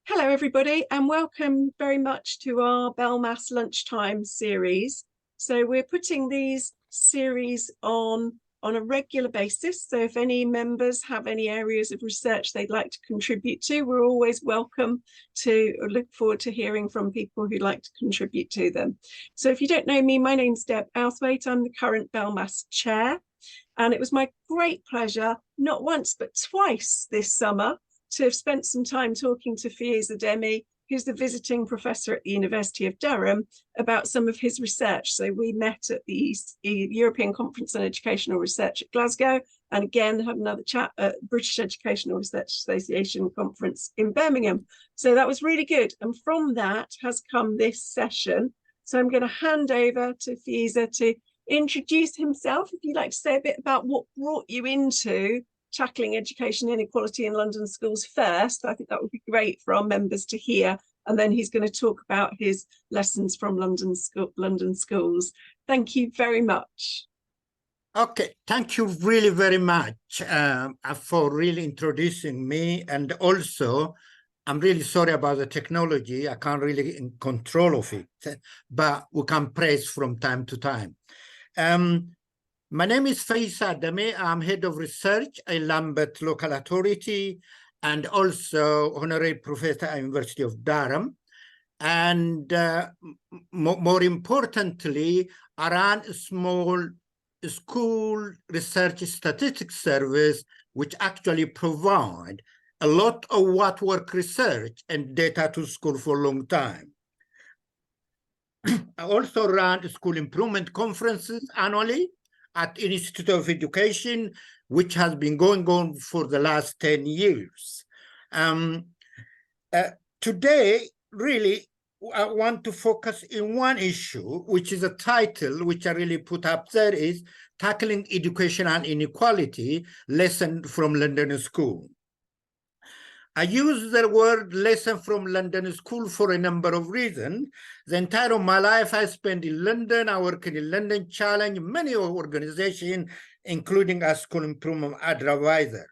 Hello, everybody, and welcome very much to our Belmas Lunchtime series. So we're putting these series on a regular basis. So if any members have any areas of research they'd like to contribute to, we're always welcome to look forward to hearing from people who'd like to contribute to them. So if you don't know me, my name's Deb Outhwaite. I'm the current Belmas chair. And it was my great pleasure, not once, but twice this summer, to have spent some time talking to Feyisa Demie, who's the visiting professor at the University of Durham, about some of his research. So we met at the European Conference on Educational Research at Glasgow, and again had another chat at British Educational Research Association conference in Birmingham. So that was really good. And from that has come this session. So I'm going to hand over to Feyisa to introduce himself. If you'd like to say a bit about what brought you into tackling education inequality in London schools first, I think that would be great for our members to hear. And then he's going to talk about his lessons from London schools. Thank you very much. Okay, thank you really very much for really introducing me. And also, I'm really sorry about the technology. I can't really in control of it, but we can praise from time to time. My name is Feyisa Demie. I'm head of research at Lambeth Local Authority and also honorary professor at University of Durham. And more importantly, I run a small school research statistics service, which actually provide a lot of what work research and data to school for a long time. I also run school improvement conferences annually at Institute of Education, which has been going on for the last 10 years. Today, really, I want to focus in one issue, which is a title which I really put up there, is Tackling Educational Inequality, Lesson from London School. I use the word lesson from London School for a number of reasons. The entire of my life I spent in London. I work in London Challenge, many organizations, including a school improvement advisor.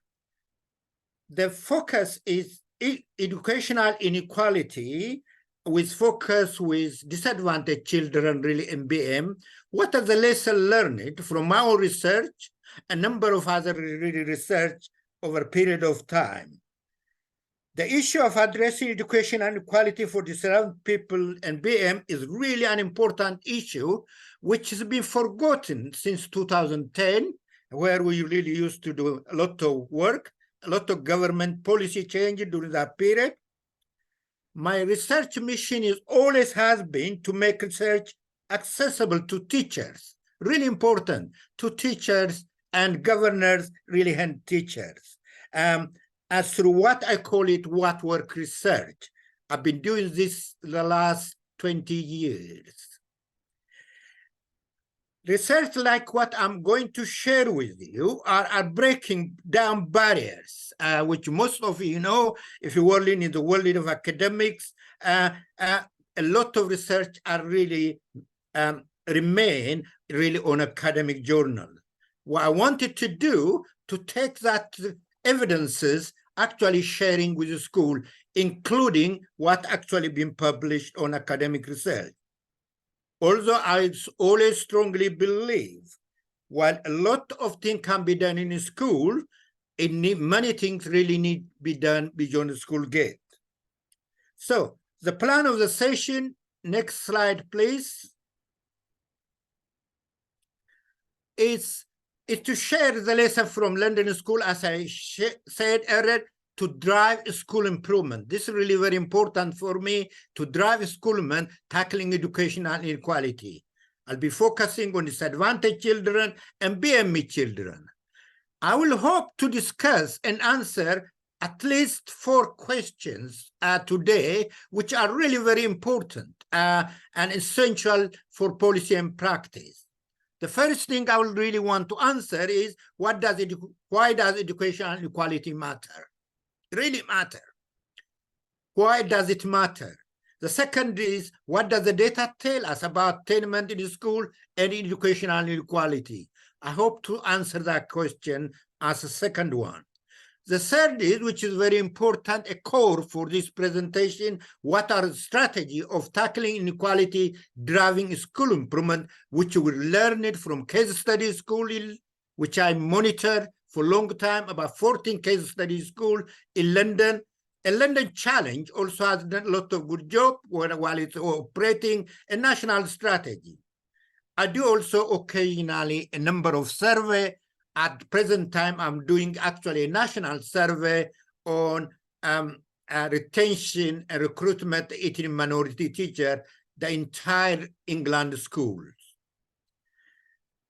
The focus is educational inequality with focus with disadvantaged children, really in BM. What are the lessons learned from our research, a number of other really research over a period of time? The issue of addressing education inequality for disadvantaged people and BM is really an important issue, which has been forgotten since 2010, where we really used to do a lot of work, a lot of government policy change during that period. My research mission is always has been to make research accessible to teachers, really important, to teachers and governors, really, and teachers. As through what I call it, what work research. I've been doing this the last 20 years. Research like what I'm going to share with you are breaking down barriers, which most of you know, if you were in the world of academics, a lot of research are really remain really on academic journal. What I wanted to do to take that evidences actually sharing with the school, including what actually been published on academic research. Although I always strongly believe, while a lot of things can be done in a school, many things really need to be done beyond the school gate. So the plan of the session, next slide, please, is to share the lesson from London School, as I said earlier, to drive school improvement. This is really very important for me, to drive school improvement, tackling educational inequality. I'll be focusing on disadvantaged children and BME children. I will hope to discuss and answer at least 4 questions today, which are really very important and essential for policy and practice. The first thing I will really want to answer is, why does educational inequality matter? Really matter. Why does it matter? The second is, what does the data tell us about attainment in school and educational inequality? I hope to answer that question as a second one. The third is, which is very important, a core for this presentation, what are the strategy of tackling inequality driving school improvement, which we learn it from case study school, which I monitor for a long time, about 14 case study school in London. A London Challenge also has done a lot of good job while it's operating a national strategy. I do also occasionally a number of survey. At present time, I'm doing actually a national survey on retention and recruitment ethnic minority teacher, the entire England schools.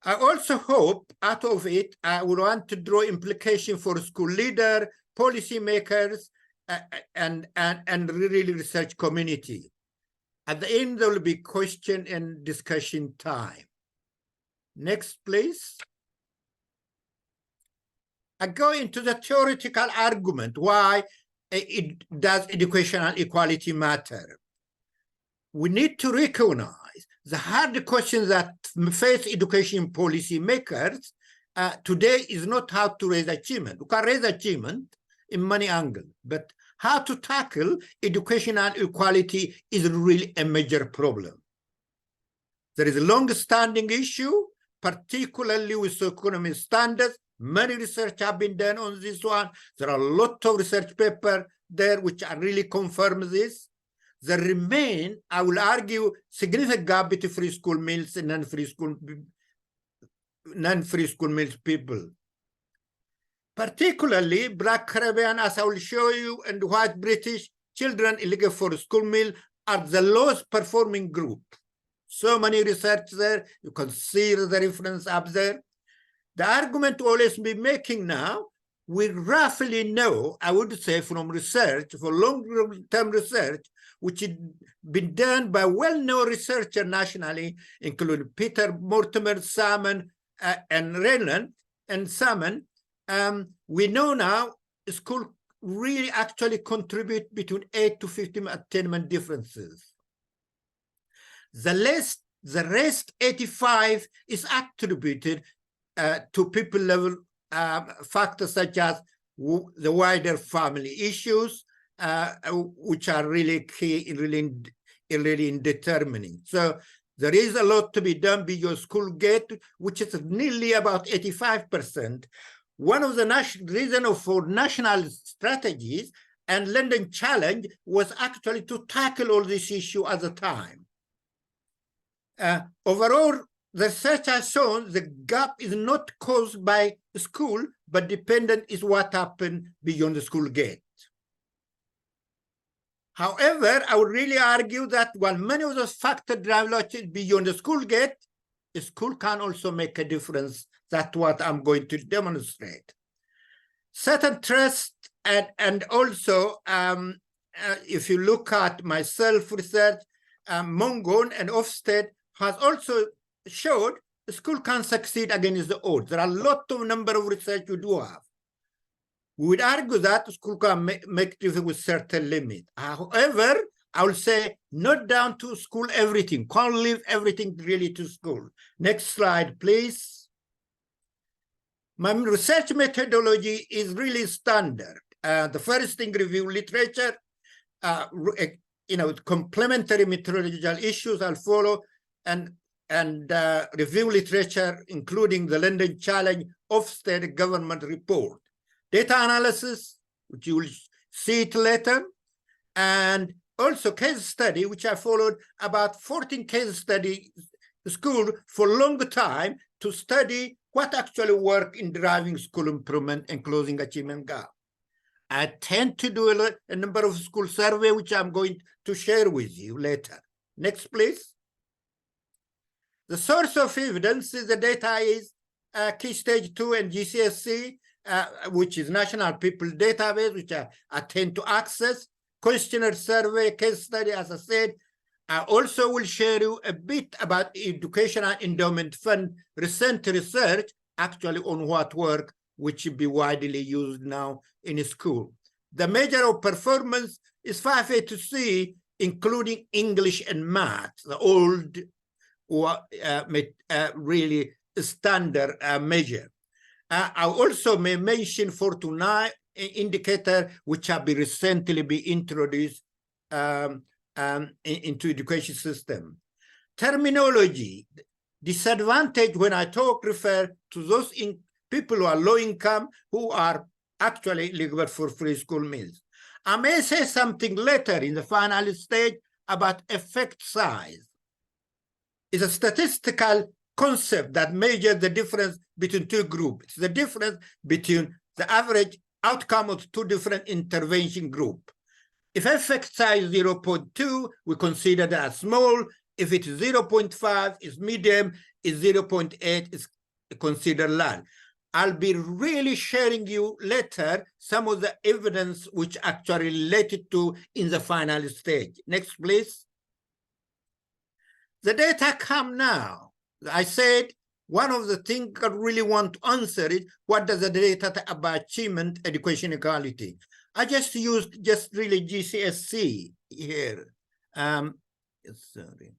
I also hope out of it, I would want to draw implication for school leader, policymakers, and really research community. At the end, there will be question and discussion time. Next, please. I go into the theoretical argument why does educational equality matter. We need to recognize the hard questions that face education policy makers today is not how to raise achievement. We can raise achievement in many angles, but how to tackle educational equality is really a major problem. There is a long-standing issue, particularly with socioeconomic standards. Many research have been done on this one. There are a lot of research papers there which are really confirm this. There remain, I will argue, significant gap between free school meals and non-free school meals people. Particularly Black Caribbean, as I will show you, and white British children eligible for school meal are the lowest performing group. So many research there, you can see the reference up there. The argument we always be making now, we roughly know, I would say from research, for long-term research, which has been done by well-known researchers nationally, including Peter Mortimer, Salmon, and Rayland, and Salmon. We know now school really actually contribute between 8 to 15 attainment differences. The rest 85 is attributed to people level factors such as the wider family issues, which are really key in determining. So there is a lot to be done beyond school gate, which is nearly about 85%. One of the reasons for national strategies and London Challenge was actually to tackle all this issue at the time. Overall, the research has shown the gap is not caused by school, but dependent is what happened beyond the school gate. However, I would really argue that while many of those factors drive logic beyond the school gate, the school can also make a difference. That's what I'm going to demonstrate. Certain trust and also, if you look at my self-research, Mongon and Ofsted has also showed the school can succeed against the odds. There are a lot of number of research we do have. We would argue that the school can make difference with certain limit. However, I will say not down to school everything. Can't leave everything really to school. Next slide, please. My research methodology is really standard. The first thing, review literature, complementary methodological issues I'll follow, and review literature, including the London Challenge Ofsted government report. Data analysis, which you will see it later, and also case study, which I followed about 14 case study school for a long time to study what actually work in driving school improvement and closing achievement gap. I tend to do a number of school survey, which I'm going to share with you later. Next, please. The source of evidence is the data is Key Stage 2 and GCSE, which is National People Database, which I tend to access. Questionnaire survey, case study, as I said. I also will share you a bit about Educational Endowment Fund recent research, actually on what work, which will be widely used now in school. The measure of performance is 5A to C, including English and math, the old really standard measure. I also may mention 4 to indicator which have been recently been introduced into education system. Terminology, disadvantage, when I talk, refer to those people who are low income, who are actually eligible for free school meals. I may say something later in the final stage about effect size. It's a statistical concept that measures the difference between two groups. It's the difference between the average outcome of two different intervention groups. If effect size is 0.2, we consider that as small. If it's 0.5, it's medium. If 0.8, it's considered large. I'll be really sharing you later some of the evidence which actually related to in the final stage. Next, please. The data come now. I said one of the things I really want to answer is, what does the data about achievement, education equality? I just used really GCSE here. Sorry.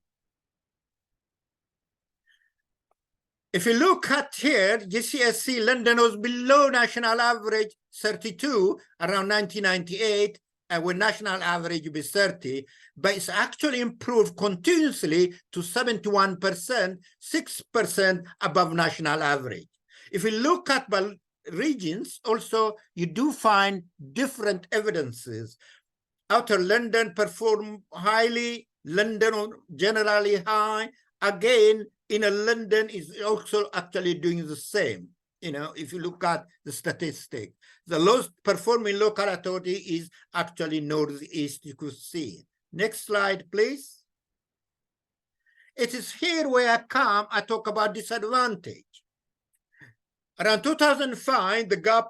If you look at here, GCSE London was below national average 32 around 1998, and when national average will be 30, but it's actually improved continuously to 71%, 6% above national average. If you look at regions, also, you do find different evidences. Outer London perform highly, London generally high. Again, inner London is also actually doing the same. You know, if you look at the statistic, the lowest performing local authority is actually Northeast, you could see. Next slide, please. It is here where I talk about disadvantage. Around 2005, the gap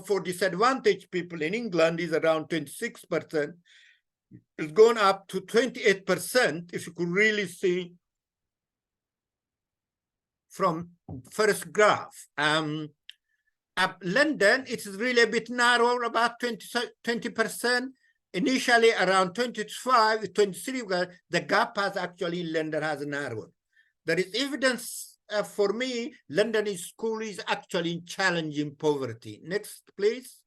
for disadvantaged people in England is around 26%. It's gone up to 28%, if you could really see from first graph. London, it's really a bit narrower, about 20%. Initially around 25, 23, the gap has actually, London has narrowed. There is evidence for me, London school is actually challenging poverty. Next, please.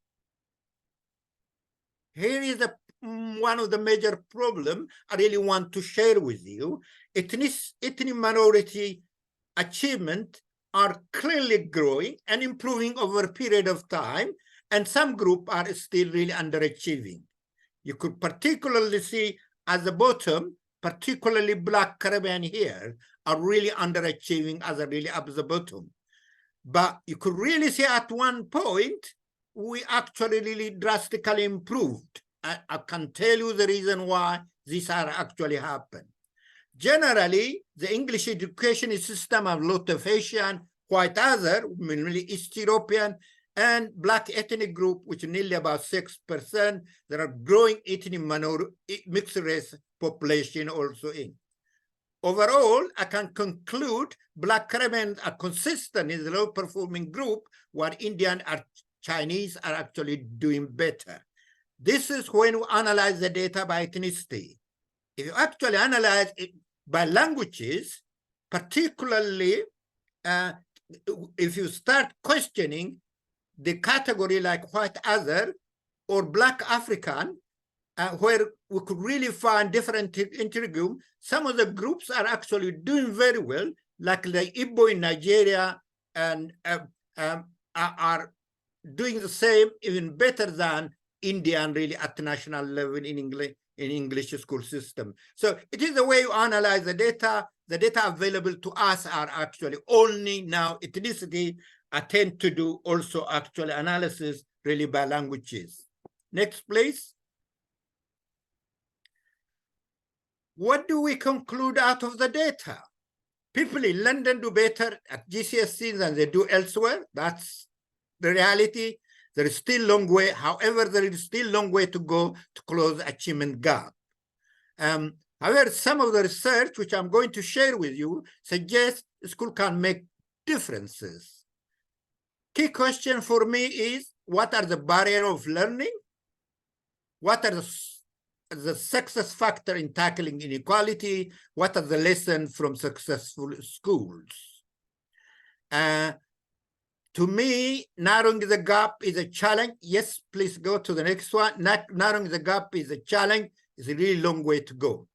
Here is one of the major problems I really want to share with you. Ethnic minority achievement are clearly growing and improving over a period of time, and some groups are still really underachieving. You could particularly see at the bottom, particularly Black Caribbean here, are really underachieving as a really up the bottom. But you could really see at one point, we actually really drastically improved. I can tell you the reason why these are actually happened. Generally, the English education system have a lot of Asian, white other, mainly East European, and Black ethnic group, which is nearly about 6%. There are growing ethnic minority, mixed race population also in. Overall, I can conclude Black Caribbeans are consistent in the low performing group, while Indian or Chinese are actually doing better. This is when we analyze the data by ethnicity. If you actually analyze it by languages, particularly if you start questioning the category like white other or Black African, where we could really find different intergroup, some of the groups are actually doing very well, like the Igbo in Nigeria, and are doing the same, even better than Indian really at the national level in English school system. So it is the way you analyze the data. The data available to us are actually only now ethnicity. I tend to do also actual analysis really by languages. Next, please. What do we conclude out of the data? People in London do better at GCSE than they do elsewhere. That's the reality. There is still a long way. However, there is still a long way to go to close the achievement gap. However, some of the research, which I'm going to share with you, suggests school can make differences. Key question for me is, what are the barriers of learning? What are the success factor in tackling inequality? What are the lessons from successful schools? To me, narrowing the gap is a challenge. Yes, please go to the next one. Narrowing the gap is a challenge. It's a really long way to go.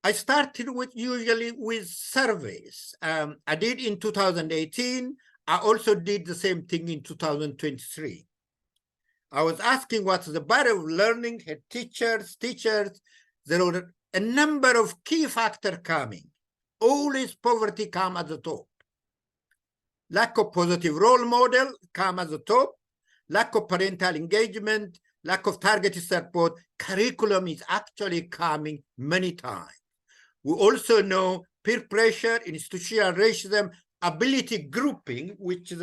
I started usually with surveys. I did in 2018. I also did the same thing in 2023. I was asking what's the barrier of learning, had teachers. There were a number of key factors coming. Always poverty come at the top. Lack of positive role model come at the top. Lack of parental engagement, lack of targeted support. Curriculum is actually coming many times. We also know peer pressure, institutional racism, ability grouping, which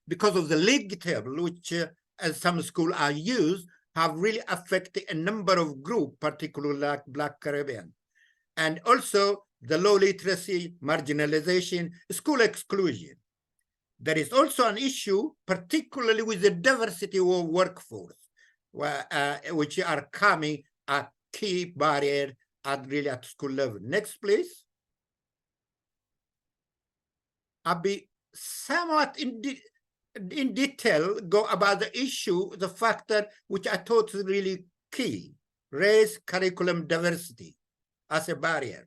because of the league table, which as some schools are used, have really affected a number of groups, particularly like Black Caribbean. And also the low literacy, marginalization, school exclusion. There is also an issue, particularly with the diversity of workforce, which are coming a key barrier at school level. Next, please. I'll be somewhat in detail go about the issue, the factor which I thought is really key, race, curriculum, diversity as a barrier.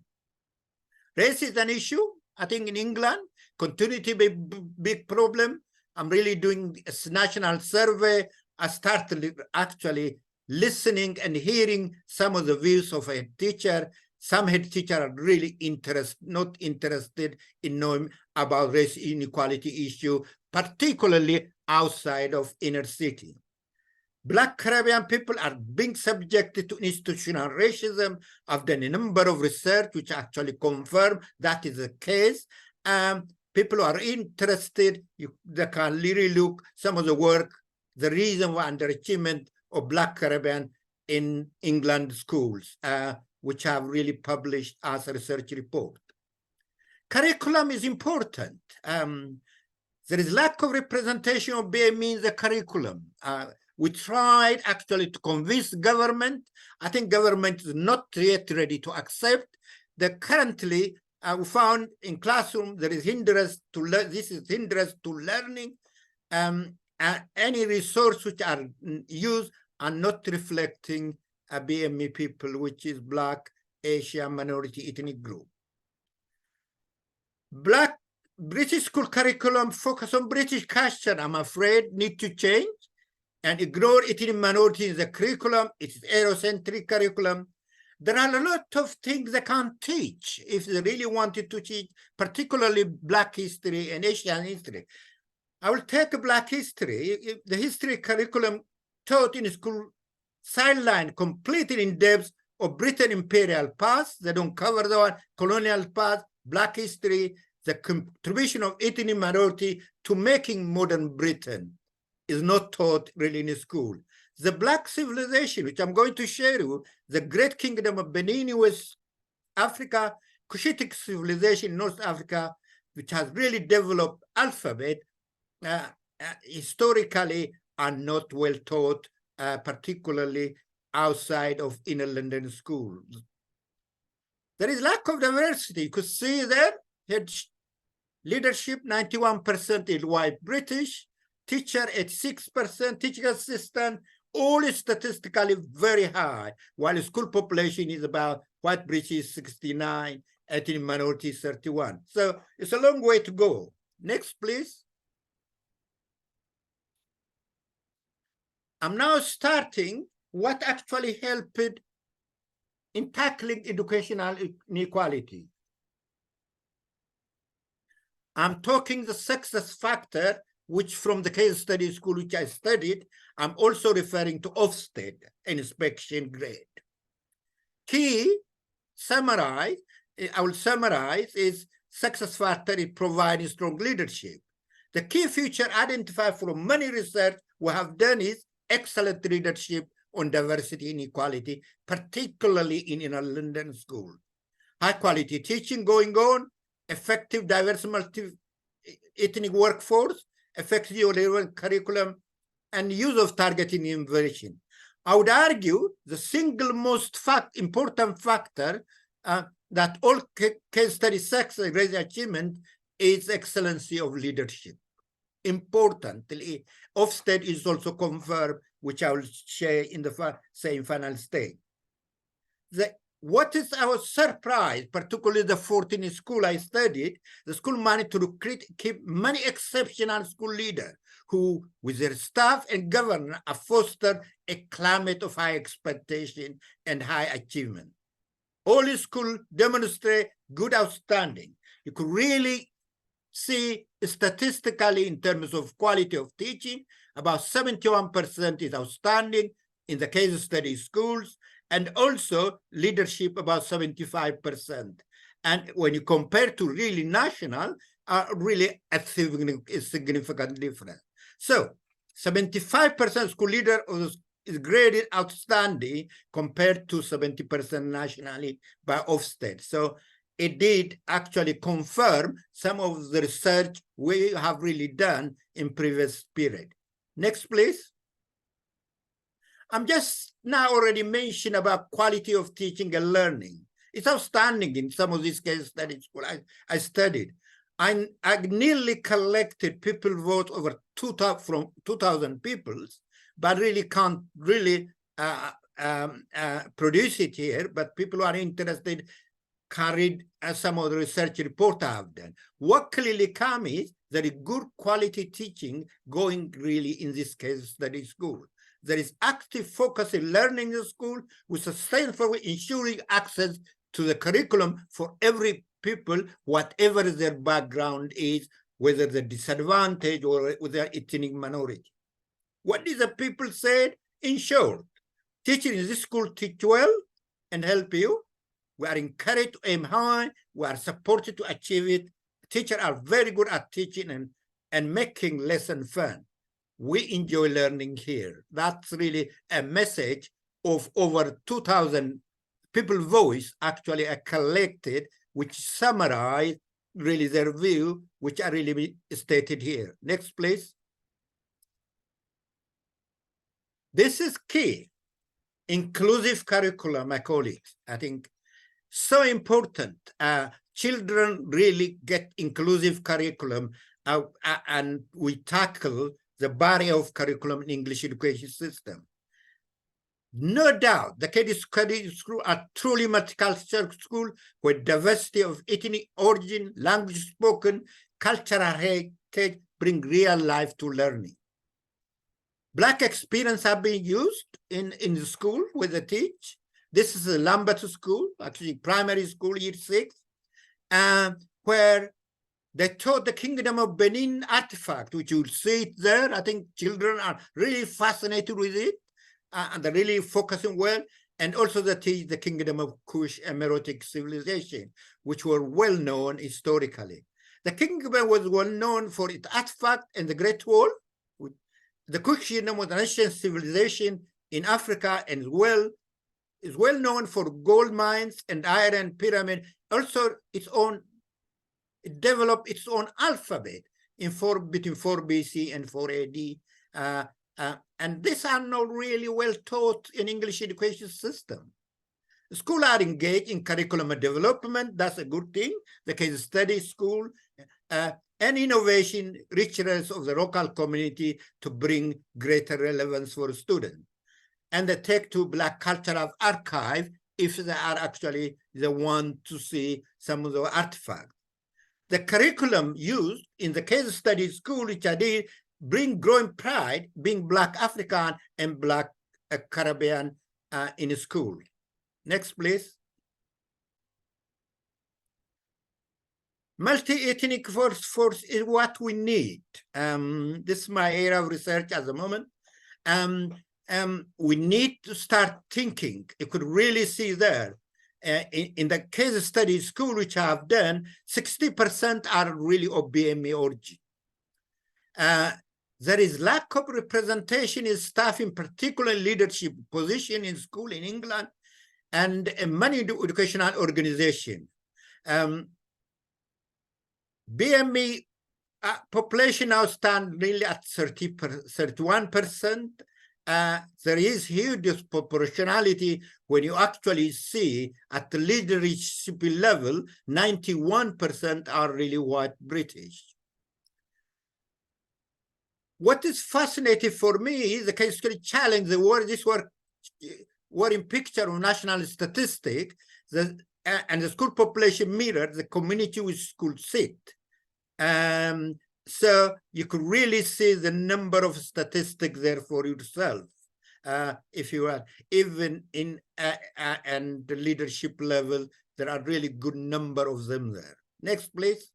Race is an issue. I think in England, continuity be big problem. I'm really doing a national survey. I started actually listening and hearing some of the views of a teacher. Some head teachers are really not interested in knowing about race inequality issue, particularly outside of inner city. Black Caribbean people are being subjected to institutional racism. I've done a number of research which actually confirm that is the case. People are interested, they can really look some of the work, the reason for underachievement of Black Caribbean in England schools, which have really published as a research report. Curriculum is important. There is lack of representation of BAME in the curriculum. We tried actually to convince government. I think government is not yet ready to accept that currently we found in classroom there is hindrance to learn. This is hindrance to learning. Any resource which are used are not reflecting BAME people, which is Black, Asian, minority ethnic group. Black British school curriculum focus on British culture, I'm afraid, need to change and ignore ethnic minority in the curriculum. It is Eurocentric curriculum. There are a lot of things they can't teach if they really wanted to teach, particularly Black history and Asian history. I will take Black history. The history curriculum taught in school sideline completely in depth of Britain imperial past. They don't cover the one, colonial past, Black history, the contribution of ethnic minority to making modern Britain is not taught really in school. The Black civilization, which I'm going to share you, the great kingdom of Benin, West Africa, Cushitic civilization in North Africa, which has really developed alphabet, historically are not well taught, particularly outside of inner London schools. There is lack of diversity. You could see there, leadership, 91% is white British, teacher, 86%, teaching assistant, all is statistically very high, while the school population is about white British 69, ethnic minorities 31. So it's a long way to go. Next, please. I'm now starting what actually helped in tackling educational inequality. I'm talking the success factor, which from the case study school which I studied, I'm also referring to Ofsted inspection grade. Key summarize, I will summarize is success factor is providing strong leadership. The key feature identified from many research we have done is excellent leadership on diversity and equality, particularly in inner London school. High quality teaching going on, effective diverse multi-ethnic workforce, effective relevant curriculum, and use of targeting innovation. I would argue the single most important factor that all case study success great achievement is excellency of leadership. importantly, Ofsted is also confirmed, which I will share in the same final stage. What is our surprise, particularly the 14 school I studied, the school managed to keep many exceptional school leaders who, with their staff and governor, have fostered a climate of high expectation and high achievement. All schools demonstrate good outstanding. You could really see statistically in terms of quality of teaching, about 71% is outstanding in the case study schools, and also leadership about 75%. And when you compare to really national, really a significant difference. So 75% school leader is graded outstanding compared to 70% nationally by Ofsted. So it did actually confirm some of the research we have really done in previous period. Next, please. I'm just now already mentioned about quality of teaching and learning. It's outstanding in some of these case studies I studied. I nearly collected people vote over 2,000 people, but really can't really produce it here. But people who are interested carried some of the research report I have done. What clearly comes is very good quality teaching going really in this case study school. There is active focus in learning in the school with sustainable ensuring access to the curriculum for every people, whatever their background is, whether they're disadvantaged or whether ethnic minority. What did the people say? In short, teaching in this school teach well and help you. We are encouraged to aim high. We are supported to achieve it. Teachers are very good at teaching and making lesson fun. We enjoy learning here. That's really a message of over 2,000 people voice actually are collected, which summarize really their view, which are really stated here. Next, please. This is key. Inclusive curriculum, my colleagues, I think so important. Children really get inclusive curriculum and we tackle the barrier of curriculum in English education system. No doubt, the Cadiz school are truly multicultural school where diversity of ethnic origin, language spoken, cultural heritage bring real life to learning. Black experience are being used in the school where they teach. This is a Lambert school, actually primary school, year 6, where they taught the Kingdom of Benin artifact, which you'll see it there. I think children are really fascinated with it, and they're really focusing well. And also they teach the Kingdom of Kush and Meroitic civilization, which were well known historically. The kingdom was well known for its artifact and the Great Wall. The Kush Kingdom was an ancient civilization in Africa and is well known for gold mines and iron pyramid. Also, it developed its own alphabet between 4 BC and 4 AD. And these are not really well taught in English education system. The schools are engaged in curriculum development. That's a good thing. The case study school and innovation, richness of the local community to bring greater relevance for students. And they take to Black Cultural Archive if they are actually the one to see some of the artifacts. The curriculum used in the case study school, which I did, bring growing pride being Black African and Black Caribbean in school. Next, please. Multi-ethnic force is what we need. This is my area of research at the moment. We need to start thinking. You could really see there. In the case study school, which I have done, 60% are really of BAME origin. There is lack of representation in staff, in particular leadership position in school in England and many educational organizations. BAME population now stand really at 31%. There is huge disproportionality when you actually see at the leadership level, 91% are really white British. What is fascinating for me is the case study challenge, this were in picture of national statistic, and the school population mirrored the community which schools sit. So you could really see the number of statistics there for yourself. If you are even in and the leadership level, there are really good number of them there. Next, please.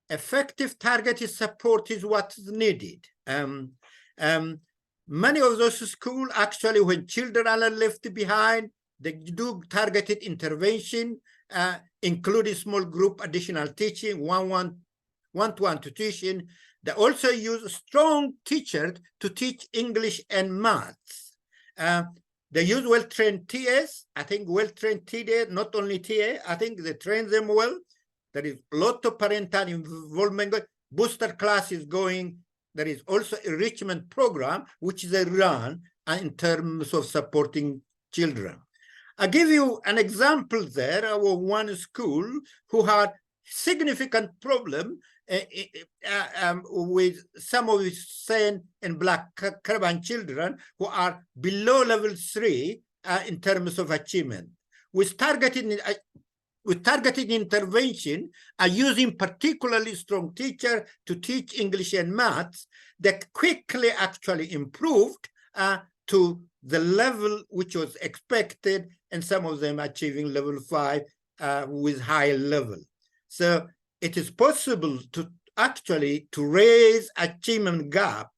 Effective targeted support is what is needed. Many of those schools, actually, when children are left behind, they do targeted intervention, including small group additional teaching, one-to-one tuition. They also use strong teachers to teach English and maths. They use well-trained TAs. I think well-trained TA, not only TA, I think they train them well. There is a lot of parental involvement. Booster classes going. There is also enrichment program, which they run in terms of supporting children. I'll give you an example there of one school who had significant problem with some of its Sain and Black Caribbean children who are below level 3 in terms of achievement. With targeted intervention using particularly strong teachers to teach English and maths, that quickly actually improved to the level which was expected, and some of them achieving level 5 with high level. So it is possible to actually raise achievement gap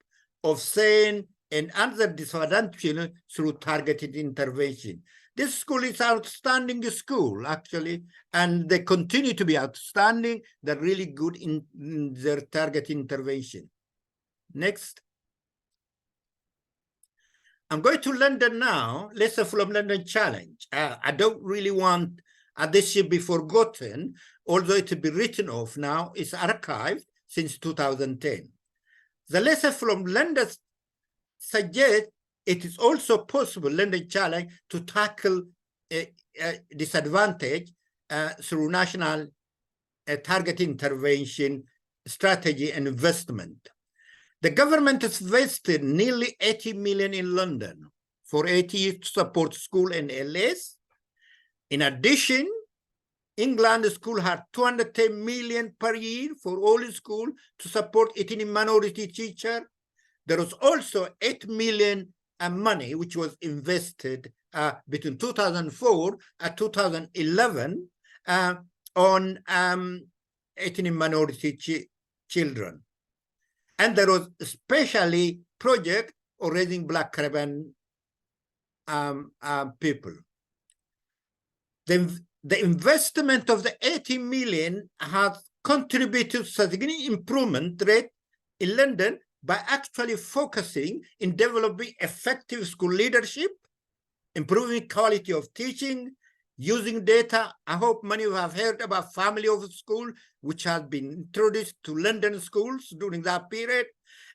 of Sain and other disadvantaged children through targeted intervention. This school is outstanding school, actually, and they continue to be outstanding. They're really good in their target intervention. Next. I'm going to London now, lesson from London Challenge. I don't really want this should be forgotten, although it will be written off now. It's archived since 2010. The lesson from London suggests it is also possible, London Challenge, to tackle disadvantage through national target intervention strategy and investment. The government has invested nearly 80 million in London for 8 years to support school and LS. In addition, England school had 210 million per year for all schools to support ethnic minority teachers. There was also 8 million money which was invested between 2004 and 2011 on ethnic minority children. And there was especially project of raising Black Caribbean people. The investment of the 80 million has contributed to significant improvement rate in London by actually focusing in developing effective school leadership, improving quality of teaching, using data. I hope many of you have heard about family of school, which has been introduced to London schools during that period.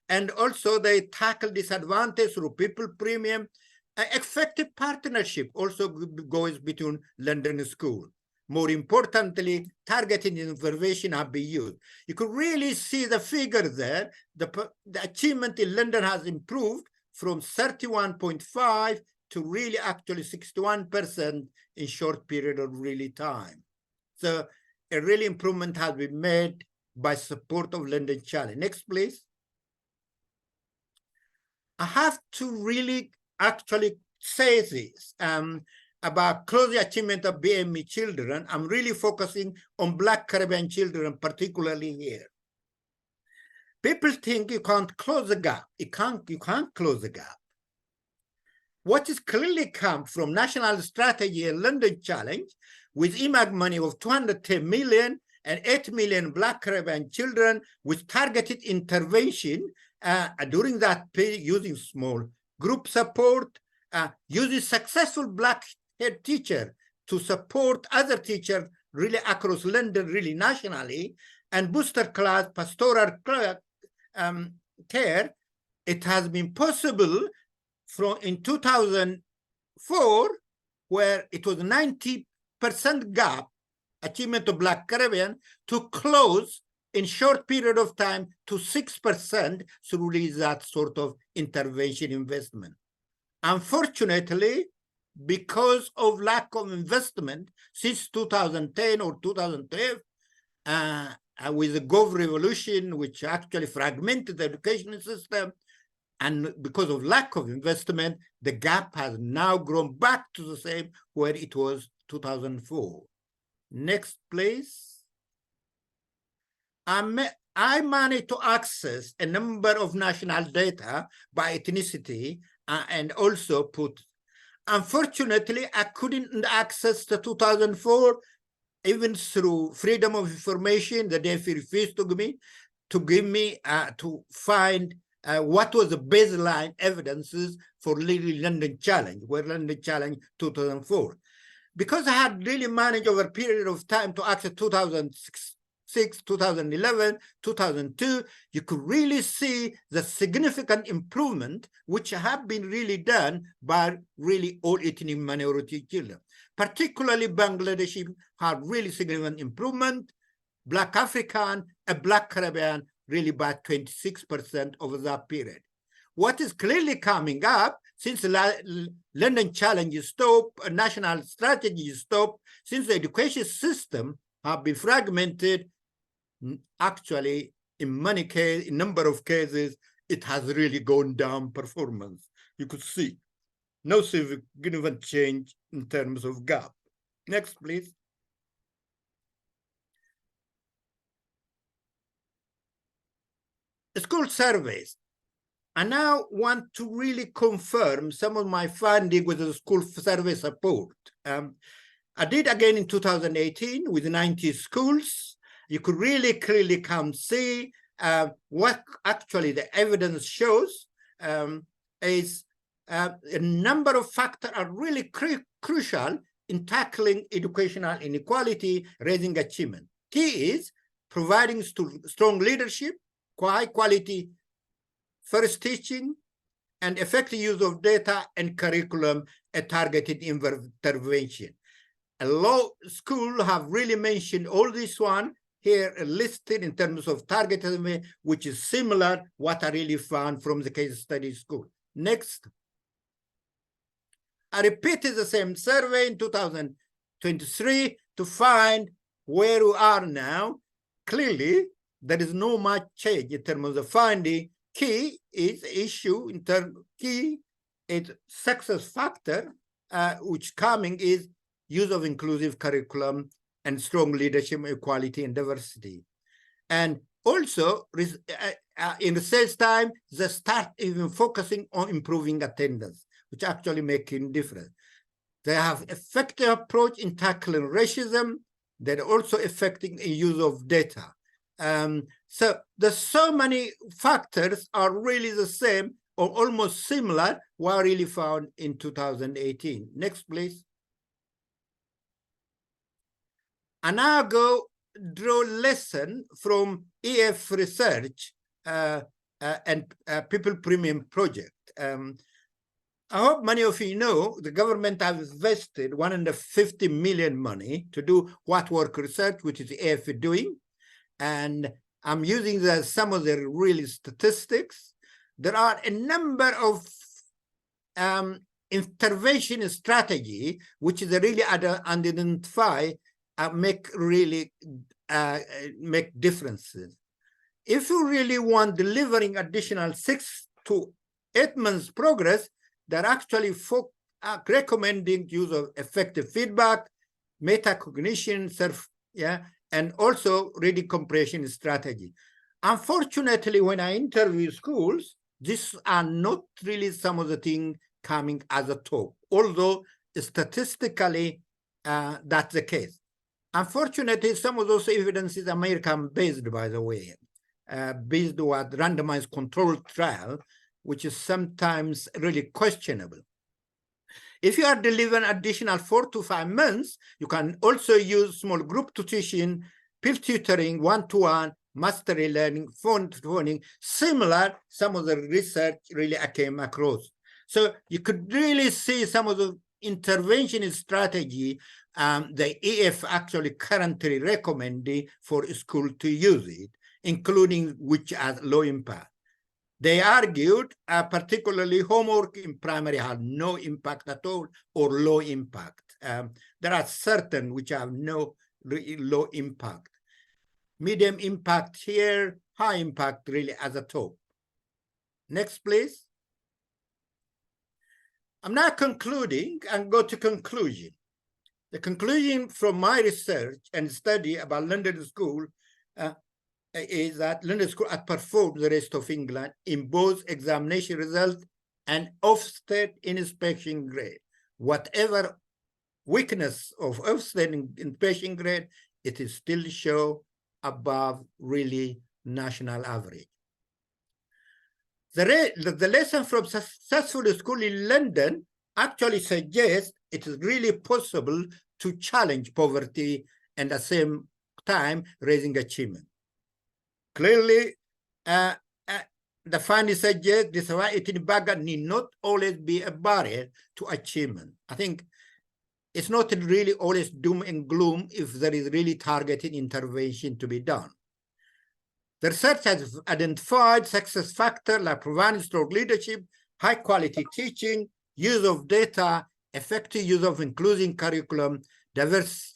And also they tackle disadvantage through people premium. Effective partnership also goes between London schools. More importantly, targeted intervention have been used. You could really see the figure there. The achievement in London has improved from 31.5 to really actually 61% in short period of really time. So a really improvement has been made by support of London Challenge. Next, please. I have to really actually say this about close achievement of BAME children. I'm really focusing on Black Caribbean children, particularly here. People think you can't close the gap. You can't close the gap. What is clearly come from National Strategy and London Challenge with IMAG money of 210 million and 8 million Black Caribbean children with targeted intervention during that period using small group support, using successful Black head teacher to support other teachers really across London, really nationally, and booster class pastoral care. It has been possible from in 2004, where it was 90% gap achievement of Black Caribbean, to close in short period of time to 6% through that sort of intervention investment. Unfortunately, because of lack of investment since 2010 or 2012, with the Gov revolution, which actually fragmented the education system, and because of lack of investment, the gap has now grown back to the same where it was 2004. Next, please. I managed to access a number of national data by ethnicity and also put. Unfortunately, I couldn't access the 2004 even through freedom of information. The DFE refused to give me to find what was the baseline evidences for London Challenge, where London Challenge 2004. Because I had really managed over a period of time to access 2006, 2011, 2002, you could really see the significant improvement which have been really done by really all ethnic minority children. Particularly Bangladeshi had really significant improvement, Black African and Black Caribbean really by 26% over that period. What is clearly coming up since the London Challenge is stopped, national strategy is stopped, since the education system have been fragmented, actually, in many cases, in number of cases, it has really gone down performance. You could see no significant change in terms of gap. Next, please. School surveys. I now want to really confirm some of my findings with the school survey support. I did again in 2018 with 90 schools. You could really clearly come see what actually the evidence shows is a number of factors are really crucial in tackling educational inequality, raising achievement. Key is providing strong leadership, high quality first teaching, and effective use of data and curriculum, a targeted intervention. A lot of schools have really mentioned all this one here listed in terms of targeted, which is similar what I really found from the case study school. Next. I repeated the same survey in 2023 to find where we are now. Clearly, there is no much change in terms of the finding. Key is issue in terms key is success factor, which coming is use of inclusive curriculum and strong leadership, equality, and diversity. And also, in research time, they start even focusing on improving attendance, which actually making difference. They have effective approach in tackling racism. They're also affecting the use of data. So there's so many factors are really the same or almost similar were really found in 2018. Next, please. And now draw lesson from EF research and People Premium Project. I hope many of you know the government has invested 150 million money to do what work research, which is EF doing. And I'm using some of the real statistics. There are a number of intervention strategy, which is really identify make differences. If you really want delivering additional 6 to 8 months progress, they're actually recommending use of effective feedback, metacognition, and also reading comprehension strategy. Unfortunately, when I interview schools, these are not really some of the things coming as a top, although statistically that's the case. Unfortunately, some of those evidence is American-based, by the way, based on randomized controlled trial, which is sometimes really questionable. If you are delivering additional 4 to 5 months, you can also use small group tuition, peer tutoring, one-to-one, mastery learning, phone-to-phoning, similar, some of the research really I came across. So you could really see some of the intervention strategy the EF actually currently recommending for school to use it. including which has low impact. They argued particularly homework in primary had no impact at all or low impact. There are certain which have no low impact. Medium impact here, high impact really at the top. Next, please. I'm now concluding and go to conclusion. The conclusion from my research and study about London School is that London School outperformed the rest of England in both examination results and Ofsted inspection grade. Whatever weakness of Ofsted inspection grade, it is still show above really national average. The lesson from successful school in London actually suggests it is really possible to challenge poverty and at the same time raising achievement. Clearly, the findings suggest this eating barrier need not always be a barrier to achievement. I think it's not really always doom and gloom if there is really targeted intervention to be done. The research has identified success factors like providing strong leadership, high quality teaching, use of data, effective use of inclusive curriculum, diverse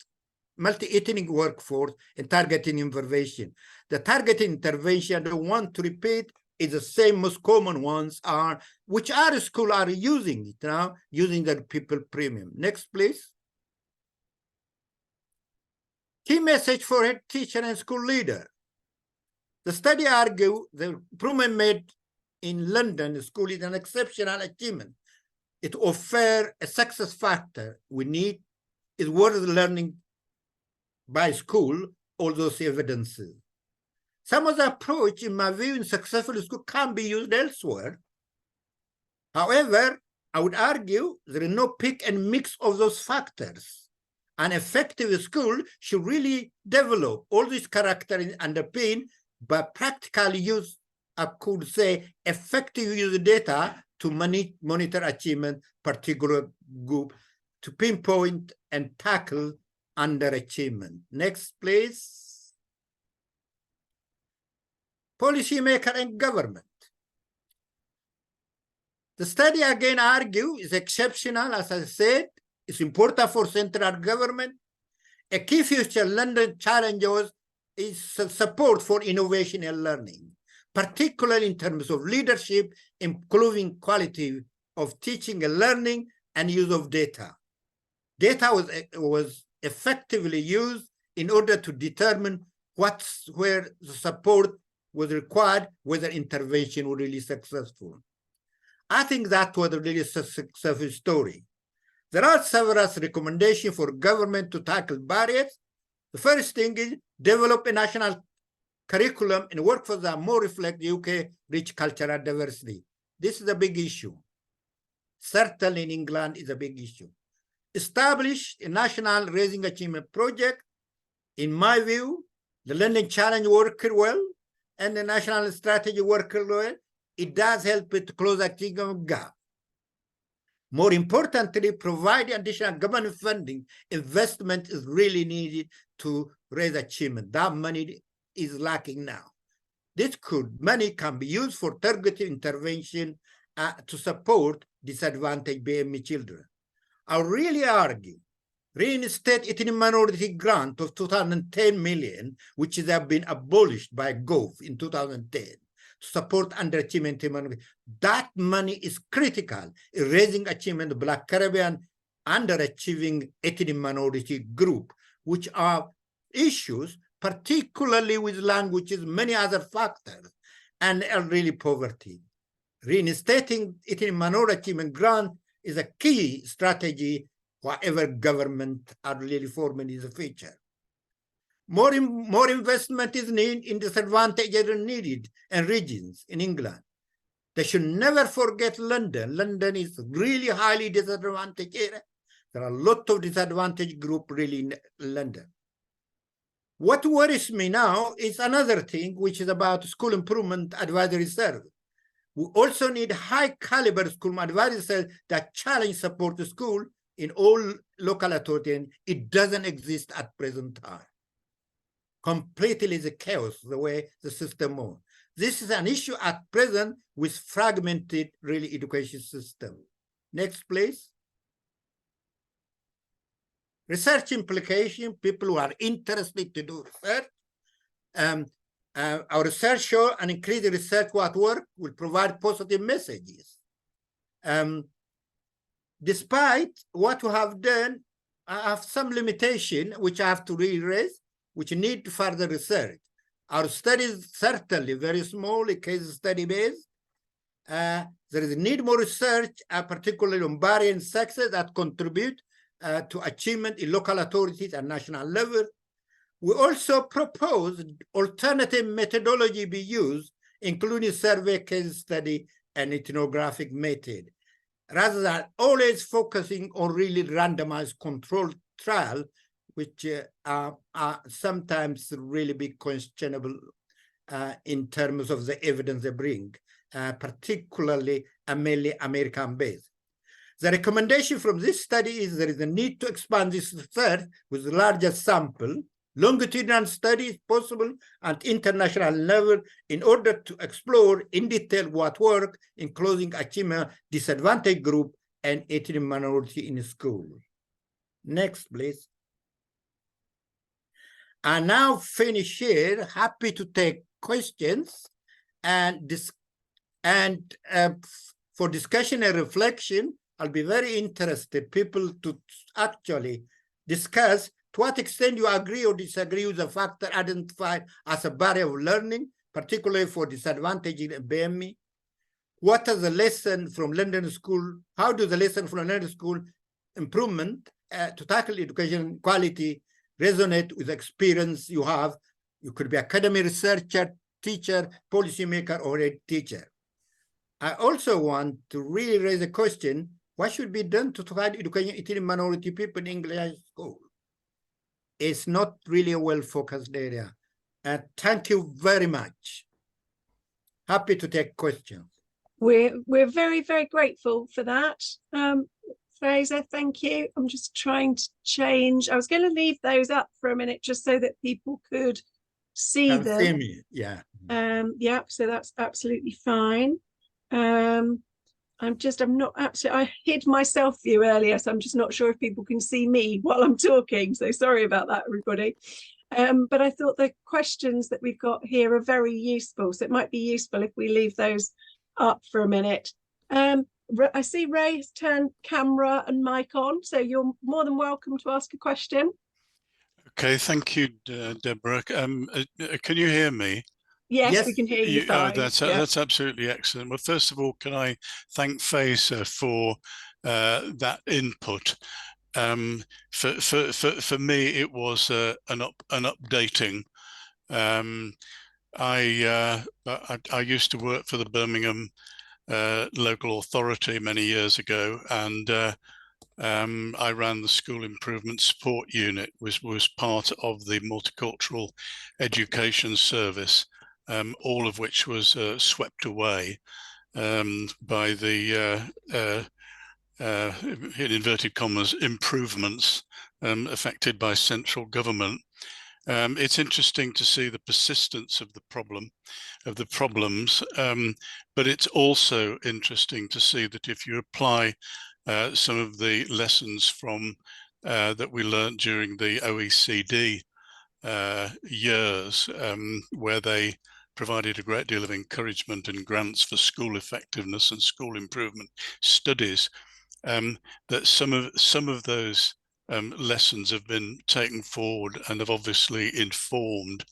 multi-ethnic workforce, and targeting intervention. The targeted intervention, I don't want to repeat, is the same most common ones are, which our schools are using it now, using the people premium. Next, please. Key message for head teacher and school leader. The study argued the improvement made in London school is an exceptional achievement. It offers a success factor we need is worth learning by school, all those evidences. Some of the approach, in my view, in successful school can be used elsewhere. However, I would argue there is no pick and mix of those factors. An effective school should really develop all these characters underpinned by practical use, I could say, effective use of data to monitor achievement, particular group, to pinpoint and tackle underachievement. Next, please. Policymaker and government. The study again argues is exceptional, as I said. It's important for central government. A key future London challenges is support for innovation and learning, particularly in terms of leadership, improving quality of teaching and learning, and use of data. Data was effectively used in order to determine where the support was required, whether intervention was really successful. I think that was a really successful story. There are several recommendations for government to tackle barriers. The first thing is develop a national curriculum and workforce that more reflect the UK rich cultural diversity. This is a big issue. Certainly in England is a big issue. Establish a national raising achievement project. In my view, the London Challenge worked well and the national strategy worked well. It does help it to close the achievement gap. More importantly, provide additional government funding. Investment is really needed to raise achievement. That money is lacking now. Money can be used for targeted intervention to support disadvantaged BAME children. I really argue reinstate ethnic minority grant of 2010 million, which has been abolished by Gove in 2010. Support underachievement minority. That money is critical in raising achievement of Black Caribbean underachieving ethnic minority group, which are issues, particularly with languages, many other factors, and really poverty. Reinstating ethnic minority achievement grant is a key strategy whatever government are really forming in the future. More investment is needed in disadvantaged areas needed and regions in England. They should never forget London. London is really highly disadvantaged area. There are a lot of disadvantaged group really in London. What worries me now is another thing, which is about school improvement advisory service. We also need high caliber school advisory service that challenge support the school in all local authorities. It doesn't exist at present time. completely the chaos, the way the system moves. This is an issue at present with fragmented, really, education system. Next, please. Research implication, people who are interested to do research. Our research show an increased research at work will provide positive messages. Despite what we have done, I have some limitation which I have to re-raise, which need further research. Our study is certainly very small, case study based. There is a need more research, particularly on barrier and success that contribute to achievement in local authorities and national level. We also proposed alternative methodology be used, including survey, case study, and ethnographic method, rather than always focusing on really randomized controlled trial, which are sometimes really be questionable in terms of the evidence they bring, particularly mainly American-based. The recommendation from this study is there is a need to expand this research with larger sample, longitudinal studies possible at international level in order to explore in detail what work, including achievement, disadvantaged group, and ethnic minority in school. Next, please. I now finish here. Happy to take questions and for discussion and reflection. I'll be very interested people to actually discuss to what extent you agree or disagree with the factor identified as a barrier of learning, particularly for disadvantaged and BAME. What are the lessons from London School? How do the lessons from London School improvement to tackle education quality resonate with the experience you have? You could be academic researcher, teacher, policymaker, or a teacher. I also want to really raise a question, what should be done to provide education ethnic minority people in English school? It's not really a well-focused area. Thank you very much. Happy to take questions. We're very, very grateful for that. Feyisa, thank you. I'm just trying to change. I was going to leave those up for a minute just so that people could see them. See me. Yeah. Yeah, so that's absolutely fine. I'm not absolutely, I hid my self view earlier, so I'm just not sure if people can see me while I'm talking. So sorry about that, everybody. But I thought the questions that we've got here are very useful. So it might be useful if we leave those up for a minute. I see Ray has turned camera and mic on, so you're more than welcome to ask a question. Okay, thank you, Deborah. Can you hear me? Yes, we can hear you fine. That's absolutely excellent. Well, first of all, can I thank Feyisa for that input. For me, it was an updating. I used to work for the Birmingham local authority many years ago, and I ran the school improvement support unit, was part of the multicultural education service, all of which was swept away by the in inverted commas improvements affected by central government. It's interesting to see the persistence of the problems, but it's also interesting to see that if you apply some of the lessons from that we learned during the OECD years, where they provided a great deal of encouragement and grants for school effectiveness and school improvement studies, that some of those lessons have been taken forward and have obviously informed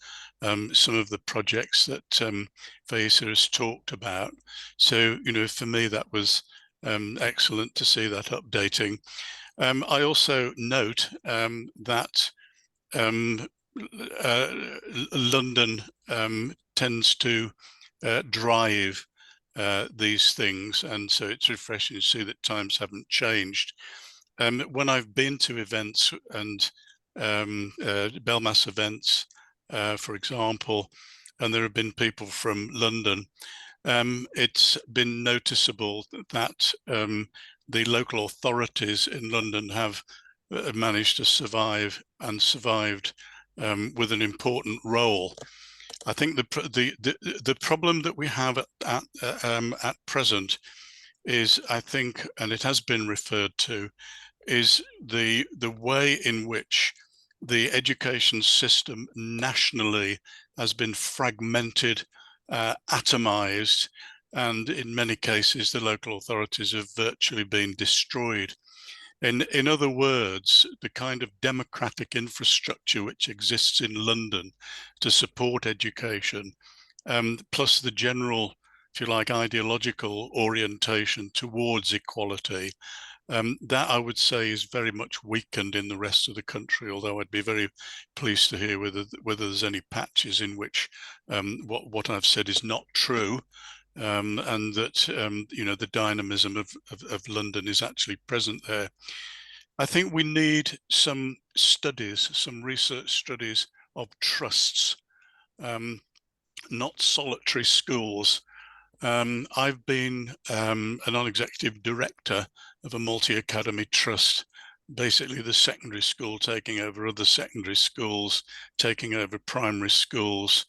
some of the projects that Feyisa has talked about. So, for me, that was excellent to see that updating. I also note that London tends to drive these things, and so it's refreshing to see that times haven't changed. When I've been to events and BELMAS events, for example, and there have been people from London, it's been noticeable that the local authorities in London have managed to survive and survived with an important role. I think the problem that we have at present is, I think, and it has been referred to, is the way in which the education system nationally has been fragmented, atomized, and in many cases the local authorities have virtually been destroyed. In other words, the kind of democratic infrastructure which exists in London to support education, plus the general, if you like, ideological orientation towards equality, that I would say is very much weakened in the rest of the country, although I'd be very pleased to hear whether there's any patches in which what I've said is not true, and that you know, the dynamism of London is actually present there. I think we need some studies, some research studies of trusts, not solitary schools. I've been a non-executive director of a multi-academy trust, basically the secondary school taking over other secondary schools, taking over primary schools,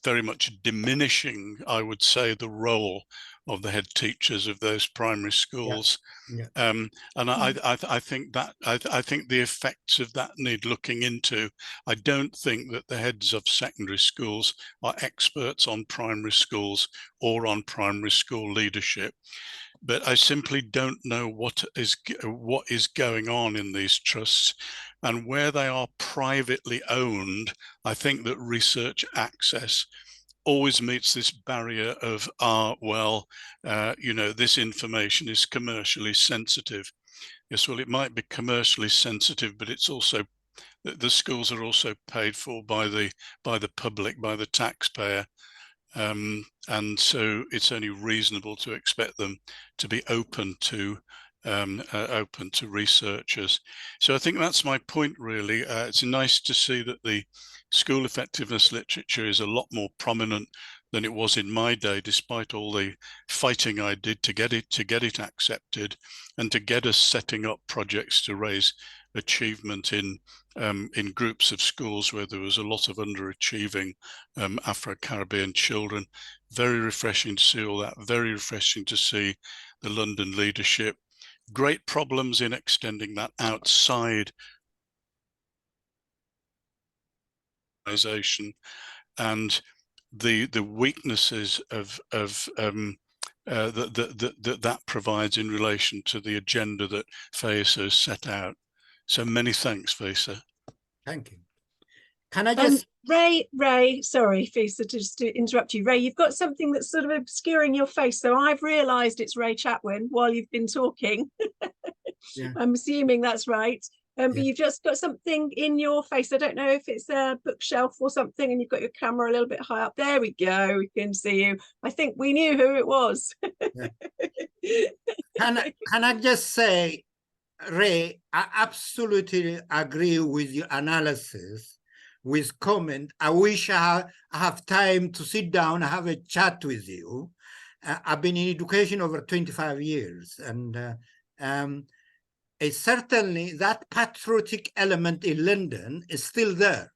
very much diminishing, I would say, the role of the head teachers of those primary schools. Yeah. And I think the effects of that need looking into. I don't think that the heads of secondary schools are experts on primary schools or on primary school leadership, but I simply don't know what is going on in these trusts, and where they are privately owned. I think that research access always meets this barrier of, you know, this information is commercially sensitive. Yes, well, it might be commercially sensitive, but it's also, the schools are also paid for by the public, by the taxpayer. And so it's only reasonable to expect them to be open to researchers. So I think that's my point, really. It's nice to see that the school effectiveness literature is a lot more prominent than it was in my day, despite all the fighting I did to get it accepted, and to get us setting up projects to raise achievement in groups of schools where there was a lot of underachieving Afro-Caribbean children. Very refreshing to see all that, very refreshing to see the London leadership. Great problems in extending that outside organization, and the weaknesses of that provides in relation to the agenda that Feyisa has set out. So many thanks, Feyisa. Thank you. Can I just... Ray, sorry, Feyisa, just to interrupt you. Ray, you've got something that's sort of obscuring your face. So I've realised it's Ray Chatwin while you've been talking. Yeah. I'm assuming that's right. But you've just got something in your face. I don't know if it's a bookshelf or something, and you've got your camera a little bit high up. There we go. We can see you. I think we knew who it was. Yeah. Can I just say, Ray, I absolutely agree with your analysis, with comment. I wish I have time to sit down and have a chat with you. I've been in education over 25 years, and it's certainly that patriotic element in London is still there.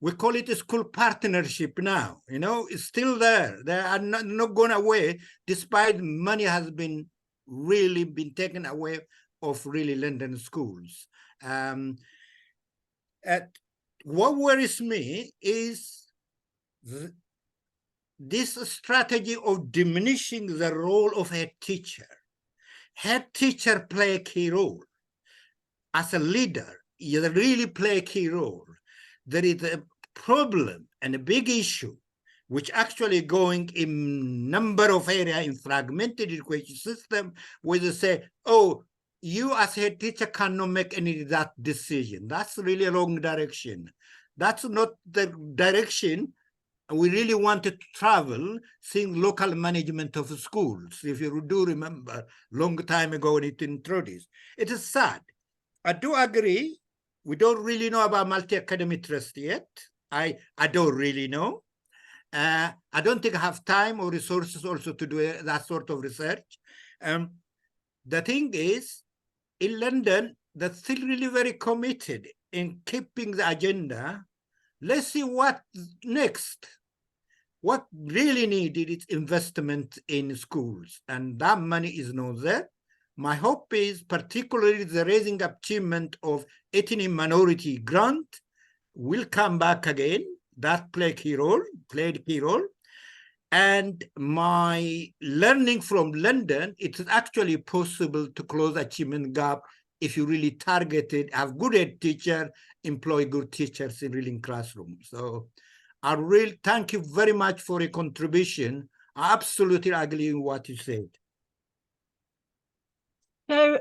We call it a school partnership now, you know, it's still there. They are not going away, despite money has been really been taken away of really London schools. What worries me is this strategy of diminishing the role of head teacher. Head teacher play a key role. As a leader, you really play a key role. There is a problem and a big issue, which actually going in number of areas in fragmented education system, where they say, oh, you as head teacher cannot make any of that decision. That's really a wrong direction. That's not the direction we really want to travel, seeing local management of schools. If you do remember, long time ago when it introduced. It is sad. I do agree. We don't really know about multi-academy trust yet. I don't really know. I don't think I have time or resources also to do that sort of research. The thing is, in London, they're still really very committed in keeping the agenda. Let's see what next. What really needed is investment in schools, and that money is not there. My hope is particularly the Raising Achievement of Ethnic Minority grant will come back again. That played key role. And my learning from London, it is actually possible to close achievement gap if you really target it, have good ed teacher, employ good teachers in real classrooms. So I really thank you very much for your contribution. I absolutely agree with what you said. So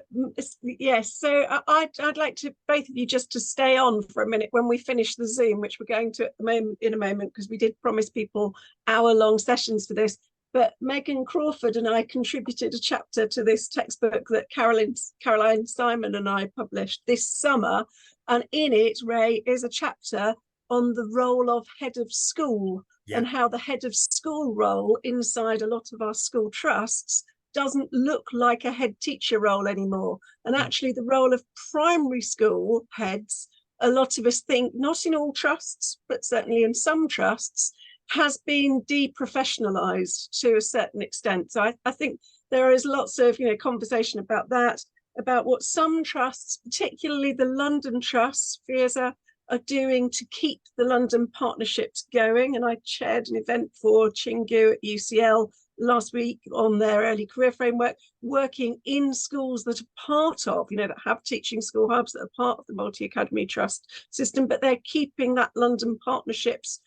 yes, so I'd like to both of you just to stay on for a minute when we finish the Zoom, which we're going to at the moment in a moment, because we did promise people hour-long sessions for this. But Megan Crawford and I contributed a chapter to this textbook that Caroline Simon and I published this summer, and in it, Ray, is a chapter on the role of head of school, and how the head of school role inside a lot of our school trusts doesn't look like a head teacher role anymore. And actually the role of primary school heads, a lot of us think, not in all trusts, but certainly in some trusts, has been deprofessionalized to a certain extent. So I think there is lots of conversation about that, about what some trusts, particularly the London trusts, Feyisa, are doing to keep the London partnerships going. And I chaired an event for Chingu at UCL last week on their early career framework, working in schools that are part of, that have teaching school hubs, that are part of the multi-academy trust system, but they're keeping that London partnerships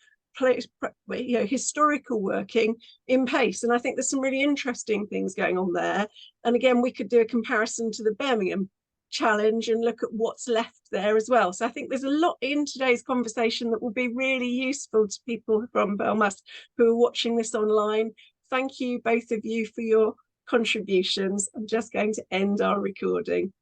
historical working in pace. And I think there's some really interesting things going on there. And again, we could do a comparison to the Birmingham challenge and look at what's left there as well. So I think there's a lot in today's conversation that will be really useful to people from Belmas who are watching this online. Thank you, both of you, for your contributions. I'm just going to end our recording.